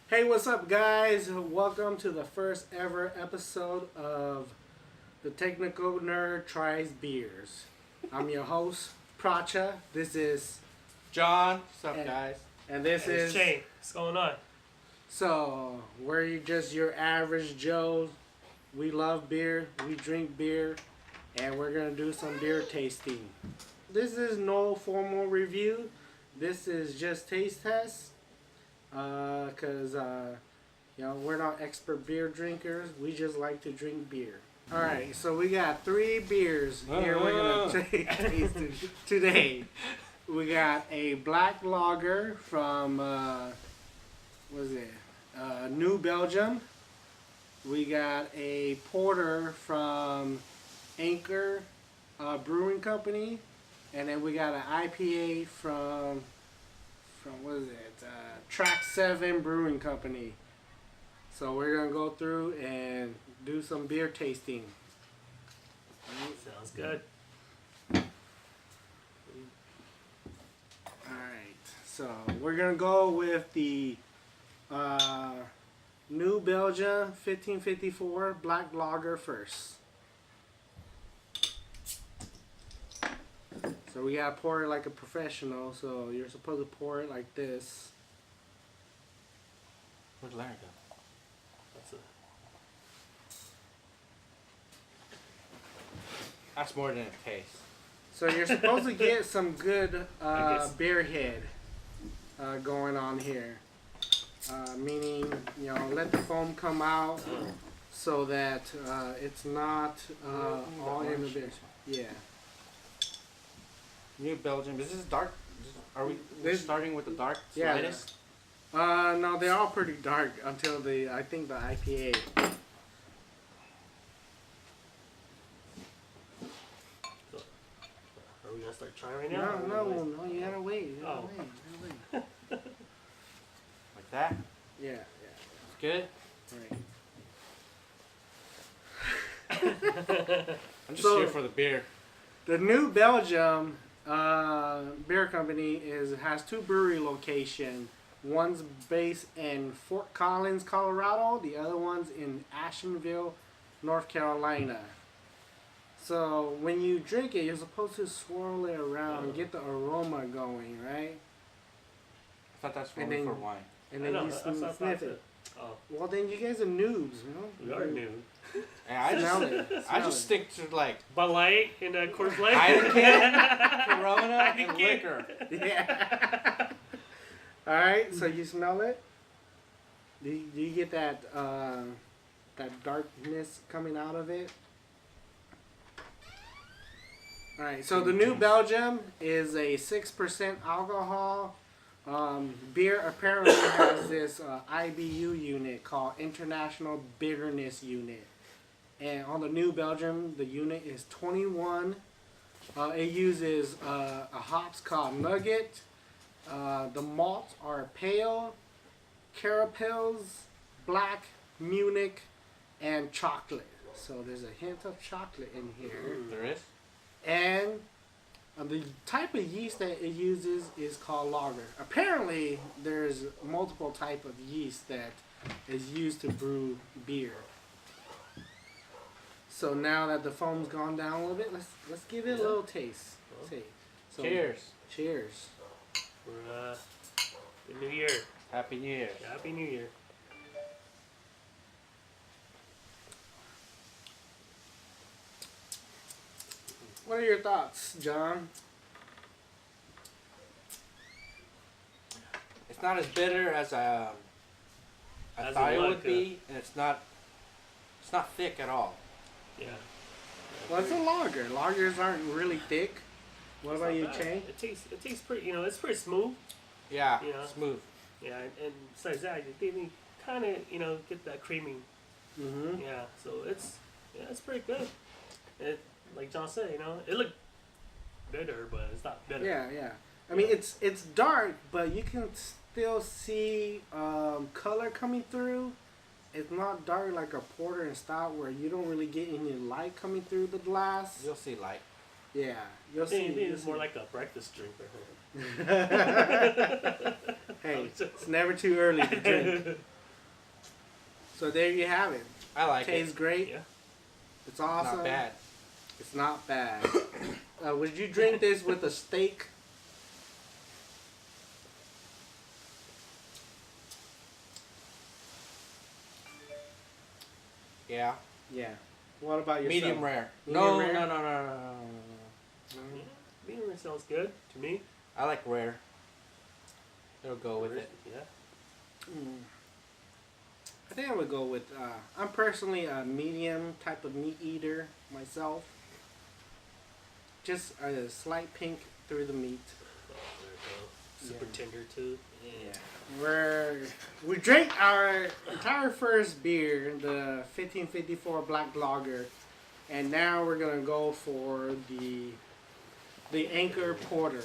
Hey, what's up, guys? Welcome to the first ever episode of the Technical Nerd Tries Beers. I'm your host, Pracha. This is John. What's up, guys? And this And is Shane. What's going on? So we're just your average Joes. We love beer, we drink beer, and we're gonna do some beer tasting. This is no formal review. This is just taste test. Cause we're not expert beer drinkers. We just like to drink beer. All right, so we got 3 beers here we're gonna taste today. We got a black lager from New Belgium. We got a porter from Anchor Brewing Company, and then we got an IPA from Track 7 Brewing Company. So we're gonna go through and do some beer tasting. Sounds good. Alright, so we're gonna go with the New Belgium 1554 Black Lager first. So we gotta pour it like a professional, so you're supposed to pour it like this. Where'd Larry go? That's more than it tastes. So you're supposed to get some good beer head going on here. Meaning, let the foam come out so that it's not all in the beer. Yeah. New Belgium. Is this dark? Are we starting with the dark slightest? No, they're all pretty dark until I think the IPA. Are we gonna start trying right now? No, you gotta wait. Wait. Like that? Yeah. It's good? Right. I'm just here for the beer. The New Belgium Beer Company has 2 brewery locations. One's based in Fort Collins, Colorado. The other one's in Ashenville, North Carolina. So when you drink it, you're supposed to swirl it around and get the aroma going, right? I thought that's only for wine. And then you sniff it. Oh. Well, then you guys are noobs, We are new. Yeah, I just stick to like Bud Light and Coors Light. Heineken, Corona, and liquor. Yeah. All right, so you smell it. Do you get that darkness coming out of it? All right, so the New Belgium is a 6% alcohol. Beer apparently has this IBU unit called International Bitterness Unit. And on the New Belgium, the unit is 21. It uses a hops called Nugget. The malts are pale, Carapils, black, Munich, and chocolate. So there's a hint of chocolate in here. There is? And the type of yeast that it uses is called lager. Apparently, there's multiple type of yeast that is used to brew beer. So now that the foam's gone down a little bit, let's give it a little taste. So, Cheers. Cheers. For the New Year. Happy New Year. Happy New Year. What are your thoughts, John? It's not as bitter as I thought it would be, and it's not thick at all. Yeah. Well, it's a lager. Lagers aren't really thick. What It's about not you, bad. Chang? It tastes pretty. It's pretty smooth. Yeah, smooth. Yeah, and besides that, you kind of get that creamy. Mm-hmm. Yeah, so it's pretty good. It, like John said, it looked bitter, but it's not bitter. Yeah. I mean, it's dark, but you can still see color coming through. It's not dark like a porter and stout where you don't really get any light coming through the glass. You'll see light. Yeah, you'll I think see. it's more like a breakfast drink for him. Hey, it's never too early to drink. So there you have it. I like Tastes it. great. Yeah. It's awesome. Not bad. It's not bad. Would you drink this with a steak? Yeah. Yeah. What about yourself? Medium rare. Medium rare? No. Yeah. Medium rare sounds good to me. I like rare. It'll go with it. Yeah. I think I would go with. I'm personally a medium type of meat eater myself. Just a slight pink through the meat. Oh, there you go. Super Yeah. tender too. Yeah. We drank our entire first beer, the 1554 Black Lager, and now we're gonna go for the Anchor Porter.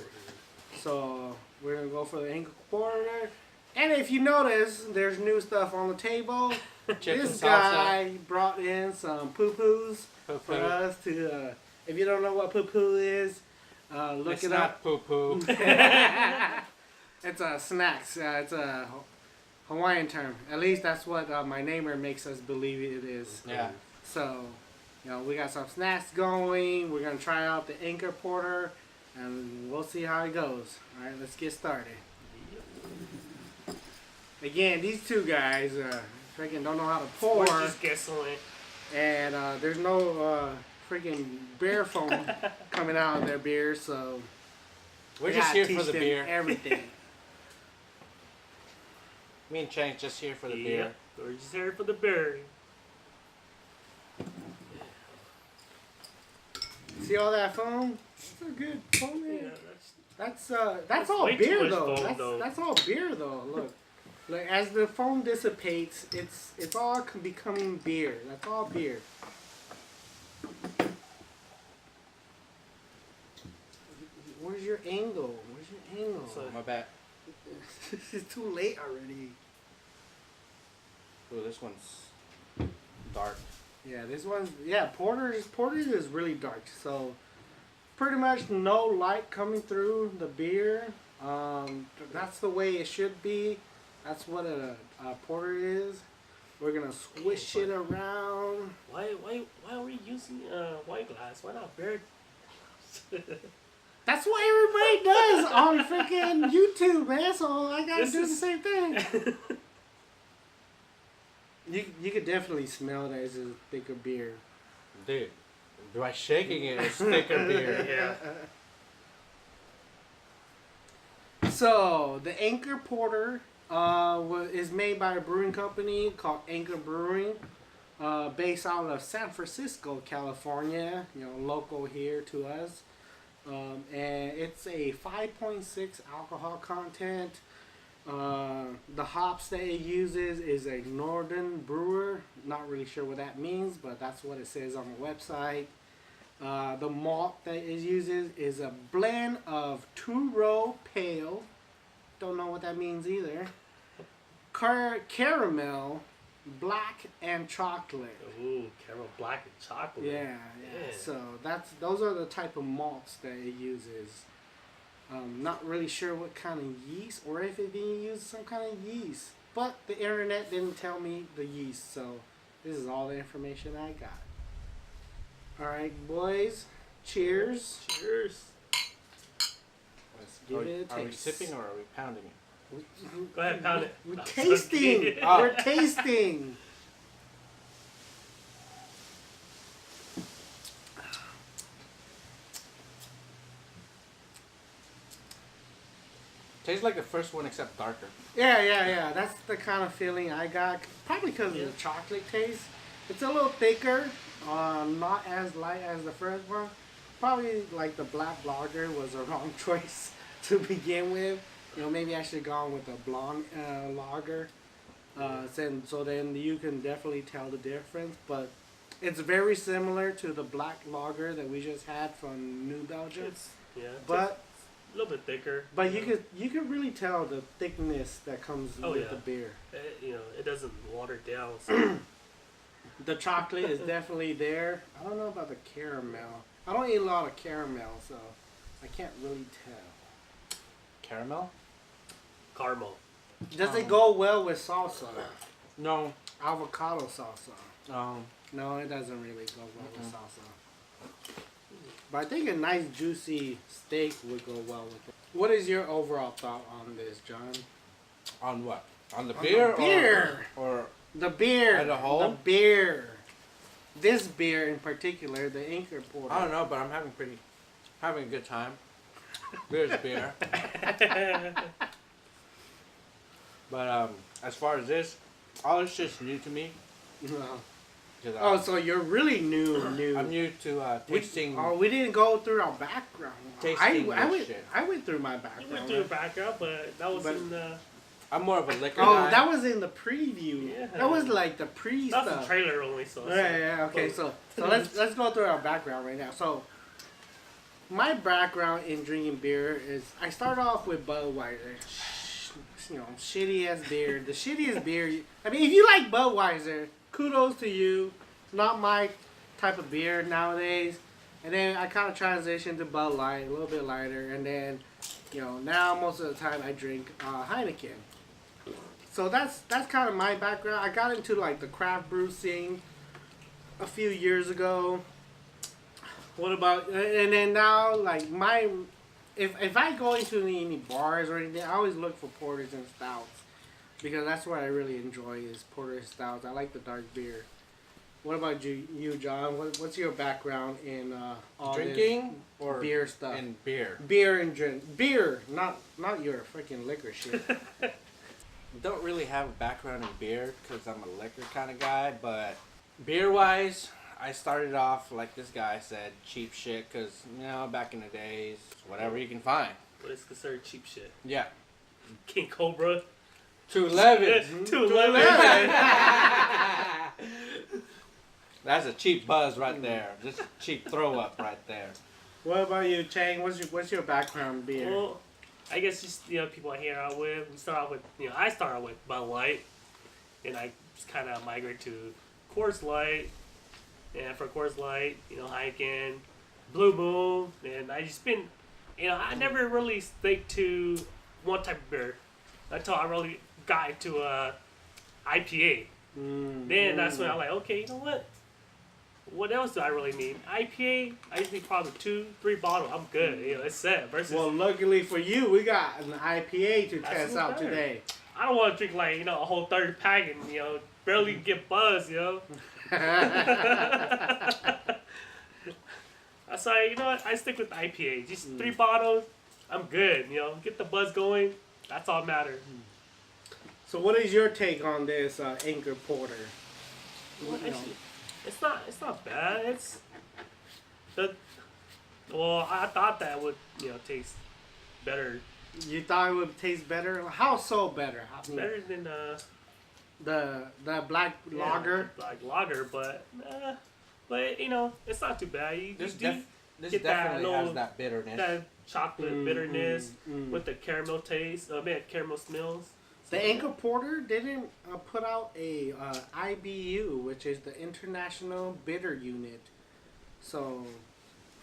So we're gonna go for the Anchor Porter. And if you notice, there's new stuff on the table. Chips This and salsa. guy brought in some poo-poos for Poo-poo. us to. If you don't know what poo-poo is, look It's it not up. poo-poo. It's a snacks. It's a Hawaiian term. At least that's what my neighbor makes us believe it is. Yeah. So, we got some snacks going. We're gonna try out the Anchor Porter, and we'll see how it goes. All right, let's get started. Again, these two guys freaking don't know how to pour, We're just guessing. and there's no freaking beer foam coming out of their beer, so We're we just gotta here teach for the them beer. Everything. Me and Chang's just here for the Yeah. beer. We're just here for the beer. See all that foam? It's a good foam. Yeah, That's That's all way too beer much though. foam, though. That's all beer though. Look, like as the foam dissipates, it's all becoming beer. That's all beer. Where's your angle? Where's your angle? So- My bad. It's too late already. Ooh, this one's dark. Yeah, this one's Porter's is really dark. So pretty much no light coming through the beer. That's the way it should be. That's what a porter is. We're gonna swish it around. why are we using wine glass? Why not beer? That's what everybody does on freaking YouTube, man. So I gotta This do is- the same thing. You could definitely smell that it's a thicker beer. Dude, by shaking it, it's thicker beer. Yeah. So the Anchor Porter is made by a brewing company called Anchor Brewing, based out of San Francisco, California. Local here to us, and it's a 5.6 alcohol content. The hops that it uses is a Northern Brewer. Not really sure what that means, but that's what it says on the website. The malt that it uses is a blend of two-row pale. Don't know what that means either. Caramel, black, and chocolate. Ooh, caramel black and chocolate. Yeah. Yeah. So those are the type of malts that it uses. Not really sure what kind of yeast, or if it didn't use some kind of yeast. But the internet didn't tell me the yeast, so this is all the information I got. Alright, boys. Cheers. Cheers. Give it a Are we taste. sipping or are we pounding it? Go ahead, pound it. We're I'm tasting. kidding. Oh. We're tasting. Tastes like the first one except darker. Yeah. That's the kind of feeling I got. Probably because of the chocolate taste. It's a little thicker. Not as light as the first one. Probably like the black lager was a wrong choice to begin with. Maybe I should have gone with a blonde lager. So then you can definitely tell the difference. But it's very similar to the black lager that we just had from New Belgium. Yeah. But a little bit thicker. But you could really tell the thickness that comes with the beer. It doesn't water down. So. The chocolate is definitely there. I don't know about the caramel. I don't eat a lot of caramel, so I can't really tell. Caramel? Caramel. Does it go well with salsa? No. Avocado salsa. Um. No, it doesn't really go well with salsa. But I think a nice juicy steak would go well with it. What is your overall thought on this, John? On what? On the On beer? the beer. Or The beer. As a whole? The beer. This beer in particular, the Anchor Porter. I don't know, but I'm having a good time. Beer's beer. But as far as this, all this shit's new to me. No. 'Cause, Oh, so you're really new. I'm new to tasting. We didn't go through our background. Tasting I this shit. went through my You background. went through your background, but that was But- in the. I'm more of a liquor Oh, guy. that was in the preview. Yeah. That was like the pre That's stuff. the trailer only, so. Yeah. Okay, so let's go through our background right now. So my background in drinking beer is I start off with Budweiser. You know, shitty ass beer. The shittiest beer. I mean, if you like Budweiser, kudos to you. Not my type of beer nowadays. And then I kind of transitioned to Bud Light, a little bit lighter, and then, you know, now most of the time I drink Heineken. So that's kind of my background. I got into like the craft brew scene a few years ago. What about and then now like my if I go into any bars or anything, I always look for porters and stouts because that's what I really enjoy is porters and stouts. I like the dark beer. What about you John? What's your background in all Drinking this or beer stuff? and beer. Beer and drink. Beer, not your freaking liquor shit. Don't really have a background in beer because I'm a liquor kind of guy, but beer-wise, I started off like this guy said, cheap shit because, you know, back in the days, whatever you can find. But it's considered cheap shit. Yeah. King Cobra. 211. 211. That's a cheap buzz right there. Just a cheap throw up right there. What about you, Chang? What's your background in beer? Well, I guess just people I hang out with. We start off with I start out with Bud Light, and I just kind of migrate to Coors Light, and for Coors Light, Heineken, Blue Moon, and I just been, I never really stick to one type of beer until I really got into IPA. Then that's when I'm like, okay, you know what? What else do I really need? IPA, I just need probably 2-3 bottles. I'm good. It's set. Versus, Well, luckily for you, we got an IPA to test out better. today. I don't want to drink like a whole 30 pack and barely get buzzed. So what? I stick with IPA. Just 3 bottles. I'm good. Get the buzz going. That's all that matters. So, what is your take on this Anchor Porter? Well, actually, it's not bad. I thought that would taste better. You thought it would taste better? How so better? Better than the black lager. Black lager, but it's not too bad. You This do this get that definitely little- has that bitterness. that chocolate bitterness mm. with the caramel taste. Caramel smells. The Anchor Porter didn't put out a IBU, which is the International Bitter Unit. So,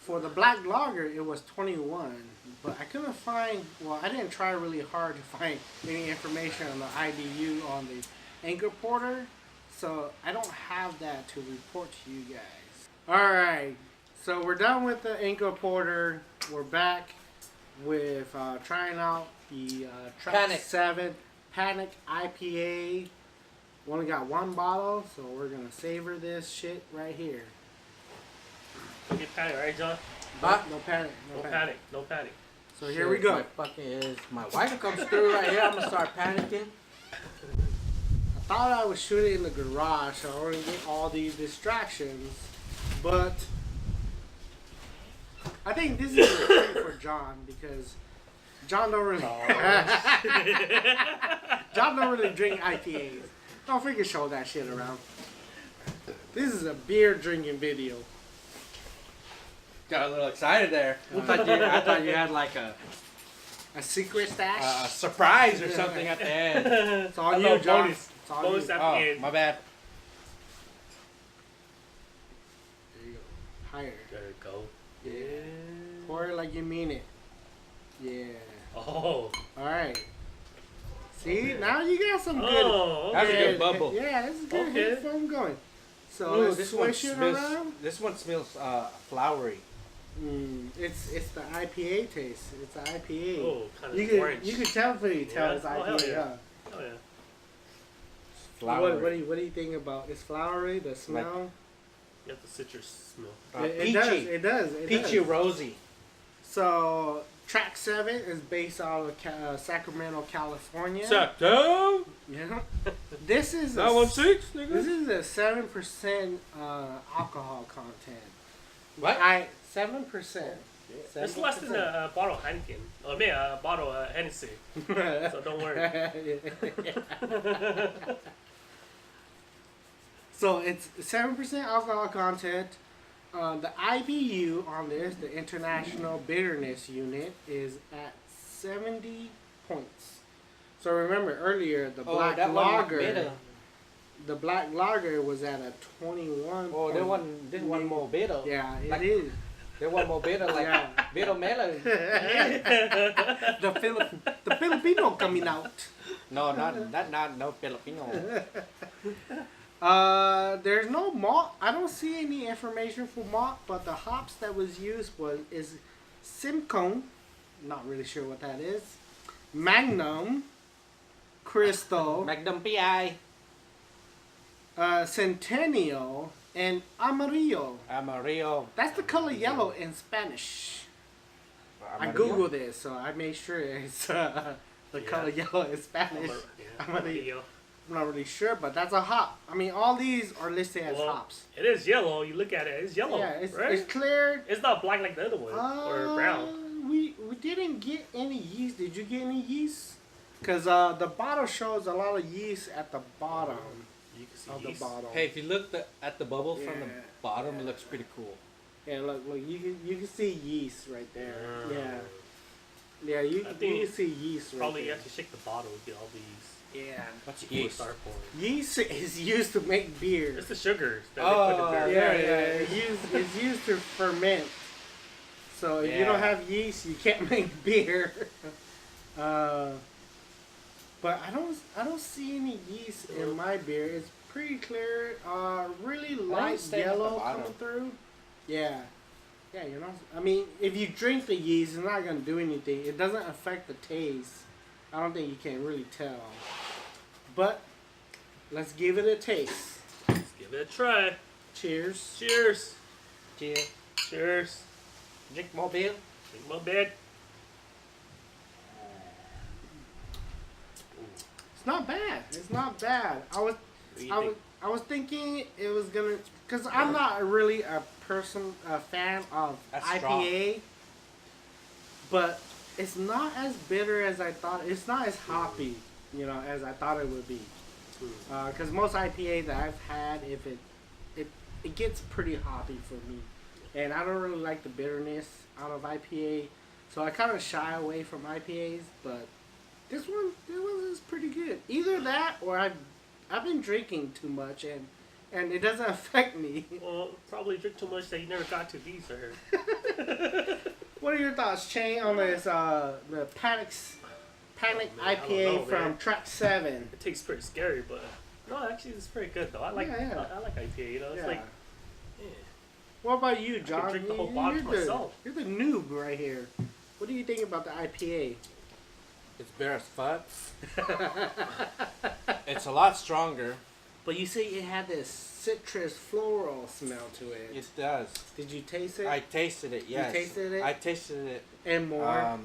for the black lager, it was 21. But I couldn't find, I didn't try really hard to find any information on the IBU on the Anchor Porter. So, I don't have that to report to you guys. Alright, so we're done with the Anchor Porter. We're back with trying out the Track Panic. 7 Panic IPA. Only got 1 bottle, so we're gonna savor this shit right here. Don't get panic, right, John? Huh? No panic. No panic. No panic. So here we go. My wife comes through right here. I'm gonna start panicking. I thought I would shoot it in the garage, so I wouldn't get all these distractions. But I think this is a treat for John because John don't really John don't really drink IPAs. Don't freaking show that shit around. This is a beer drinking video. Got a little excited there. I thought you had like a secret stash. surprise or something at the end. It's all Hello, you, John. bonus. It's all Bonus you. at the Oh, end. my bad. There you go. Higher. There you go. Yeah. Pour it like you mean it. Yeah. Oh. All right. See, now you got some good. Oh, That's a okay. good bubble. Yeah, this is good Okay. head foam going. So Ooh, let's this one swish it smells. around. This one smells flowery. It's the IPA taste. It's the IPA. Oh, kind You of could orange. you could tell if you tell Yeah? it's Oh, IPA. hell yeah. Yeah. Oh, yeah. Flowery. What do you think about? It's flowery. The smell. You have the citrus smell. It Peachy. does. It does. It Peachy does. rosy. So track 7 is based out of Sacramento, California. Sacramento. Yeah. This is a 916, This nigga. is a 7% alcohol content. What? 7%. It's less than a bottle of Heineken. Oh, man, a bottle of Hennessy. So don't worry. So it's 7% alcohol content. The IBU on this, the International Bitterness Unit, is at 70 points. So remember earlier the black that one lager. bitter. The black lager was at a 21. Oh, this one more bitter. Yeah, it Like- is. There one more bitter, like Yeah. bitter melon. The Filipino coming out. No, not no Filipino. There's no malt. I don't see any information for malt, but the hops that was used is Simcoe. Not really sure what that is. Magnum, Crystal, Magnum PI. Centennial, and Amarillo. Amarillo. That's the color yellow in Spanish. I googled it, so I made sure it's the color yellow in Spanish. Amarillo. I'm not really sure, but that's a hop. I mean, all these are listed as hops. It is yellow. You look at it, it's yellow. Yeah, it's, right? it's clear. It's not black like the other one or brown. We didn't get any yeast. Did you get any yeast? Because the bottle shows a lot of yeast at the bottom You can see of yeast. the bottle. Hey, if you look at the bubble from the Yeah. bottom, it looks pretty cool. Yeah, look, you can see yeast right there. Mm. Yeah, you I think can see yeast right Probably you there. have to shake the bottle to get all these. Yeah. What's Before you yeast? start pouring. Yeast is used to make beer. It's the sugars that Oh, they put in Yeah, there. It's used to ferment. So if you don't Yeah. have yeast, you can't make beer. But I don't see any yeast in my beer. It's pretty clear. Really light stay at the yellow bottom. coming through. Yeah. Yeah, you know. I mean, if you drink the yeast, it's not gonna do anything. It doesn't affect the taste. I don't think you can really tell. But let's give it a taste. Let's give it a try. Cheers. Cheers. Cheers. Cheers. Drink more beer. Drink my bed. It's not bad. It's not bad. What do you think? I was thinking it was gonna, cause I'm not really a fan of That's IPA, but it's not as bitter as I thought. It's not as hoppy, as I thought it would be. Cause most IPA that I've had, if it gets pretty hoppy for me, and I don't really like the bitterness out of IPA, so I kind of shy away from IPAs. But this one is pretty good. Either that or I've been drinking too much and it doesn't affect me. Well, probably drink too much that you never got to these right What are your thoughts, Shane, on this the Panic Man, I don't IPA know, from man. Track 7? It tastes pretty scary, but no, actually, it's pretty good though. I like Yeah. I like IPA. You know, it's Yeah. like What about you, John? drink the whole bottle you're myself. You're the noob right here. What do you think about the IPA? It's bitter as fuck. It's a lot stronger. But you say it had this citrus floral smell to it. It does. Did you taste it? I tasted it. Yes. tasted it? I tasted it. And more.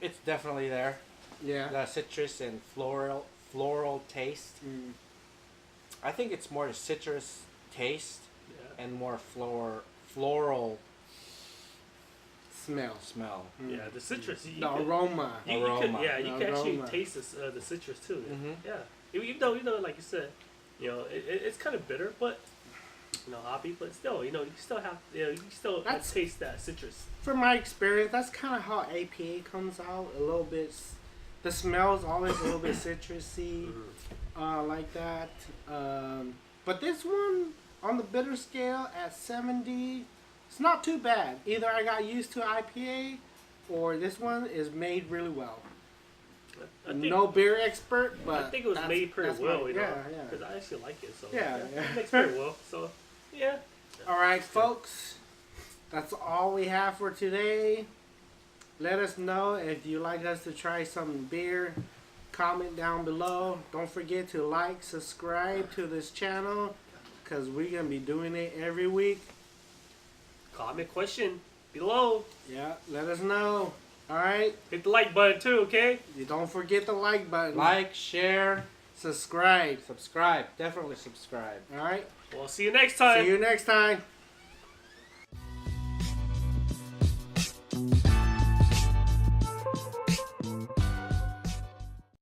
It's definitely there. Yeah. The citrus and floral taste. Mm. I think it's more the citrus taste yeah, and more floral Smell. smell. Mm. yeah. The citrus. You The could- aroma. You could, Aroma. yeah, you The can actually aroma. taste the citrus too. Mhm. Yeah, even though, like you said, it's kind of bitter, but hoppy, but still, you still have, you can still That's- taste that citrus. From my experience, that's kind of how APA comes out. A little bit. The smell's always a little bit citrusy, like that. But this one on the bitter scale at 70, it's not too bad. Either I got used to IPA, or this one is made really well. I think, no beer expert, but I think it was made pretty that's well, my- you know, yeah. because I actually like it. So Yeah. it makes pretty well. So yeah. All right, folks. That's all we have for today. Let us know if you like us to try some beer. Comment down below. Don't forget to like, subscribe to this channel, because we're going to be doing it every week. Comment question below. Yeah, let us know. All right. Hit the like button too, okay? You don't forget the like button. Like, share, Subscribe. subscribe. Definitely subscribe. All right. We'll see you next time. See you next time.